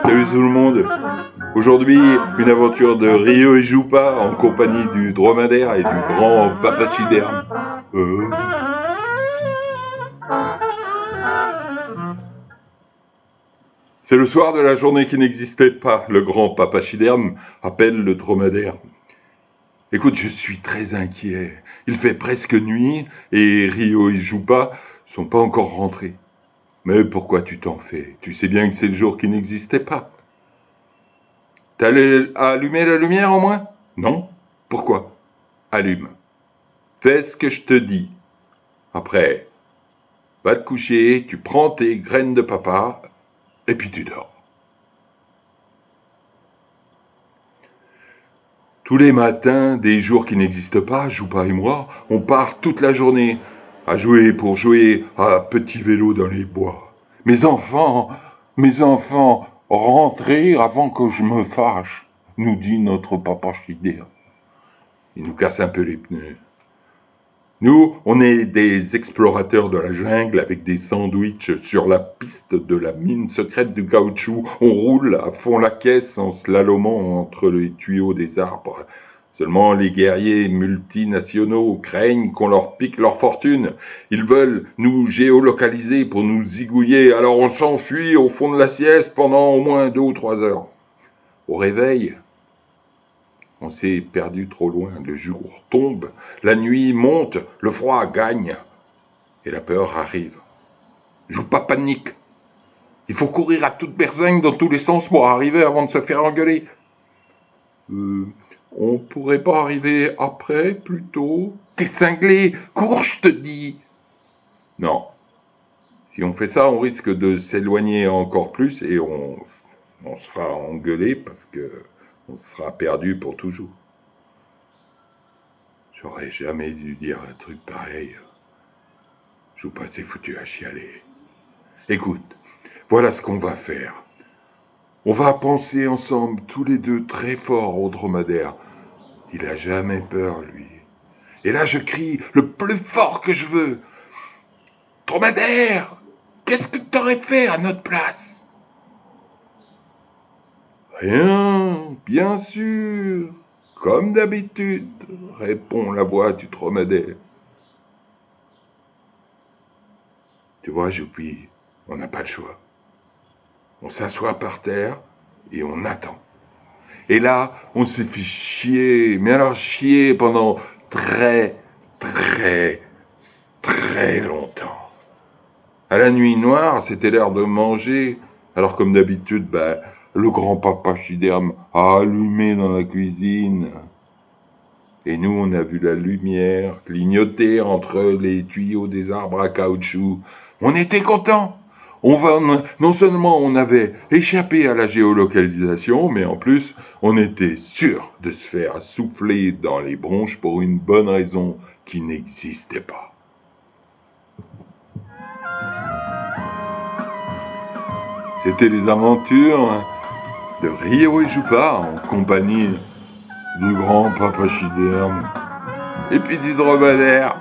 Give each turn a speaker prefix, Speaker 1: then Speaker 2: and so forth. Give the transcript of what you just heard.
Speaker 1: Salut tout le monde. Aujourd'hui, une aventure de Rio et Jupa en compagnie du dromadaire et du grand papachyderme. C'est le soir de la journée qui n'existait pas. Le grand papachyderme appelle le dromadaire. Écoute, je suis très inquiet. Il fait presque nuit et Rio et Jupa sont pas encore rentrés. Mais pourquoi tu t'en fais? Tu sais bien que c'est le jour qui n'existait pas. T'as allumé la lumière au moins? Non? Pourquoi? Allume. Fais ce que je te dis. Après, va te coucher, tu prends tes graines de papa et puis tu dors. Tous les matins, des jours qui n'existent pas, Jupa et moi, on part toute la journée à jouer pour jouer à petit vélo dans les bois. Mes enfants, rentrez avant que je me fâche, nous dit notre papachyderme. Il nous casse un peu les pneus. Nous, on est des explorateurs de la jungle avec des sandwichs sur la piste de la mine secrète du caoutchouc. On roule à fond la caisse en slalomant entre les tuyaux des arbres. Seulement les guerriers multinationaux craignent qu'on leur pique leur fortune. Ils veulent nous géolocaliser pour nous zigouiller. Alors on s'enfuit au fond de la sieste pendant au moins 2 ou 3 heures. Au réveil, on s'est perdu trop loin, le jour tombe, la nuit monte, le froid gagne et la peur arrive. Jupa panique. Il faut courir à toute berzingue dans tous les sens pour arriver avant de se faire engueuler. On pourrait pas arriver après, plus tôt? T'es cinglé, cours, je te dis. Non. Si on fait ça, on risque de s'éloigner encore plus et on se fera engueuler parce que on sera perdu pour toujours. J'aurais jamais dû dire un truc pareil. Jupa s'est foutu à chialer. Écoute, voilà ce qu'on va faire. On va penser ensemble, tous les deux, très fort au dromadaire. Il a jamais peur, lui. Et là, je crie le plus fort que je veux. Dromadaire, qu'est-ce que t'aurais fait à notre place? Rien, bien sûr. Comme d'habitude, répond la voix du dromadaire. Tu vois, Joupi, on n'a pas le choix. On s'assoit par terre et on attend. Et là, on s'est fait chier, mais alors chier pendant très longtemps. À la nuit noire, c'était l'heure de manger. Alors comme d'habitude, le grand papachyderme a allumé dans la cuisine. Et nous, on a vu la lumière clignoter entre les tuyaux des arbres à caoutchouc. On était contents. Non seulement on avait échappé à la géolocalisation, mais en plus, on était sûr de se faire souffler dans les bronches pour une bonne raison qui n'existait pas. C'était les aventures de Rio et Jupa en compagnie du grand papachyderme et puis du dromadaire.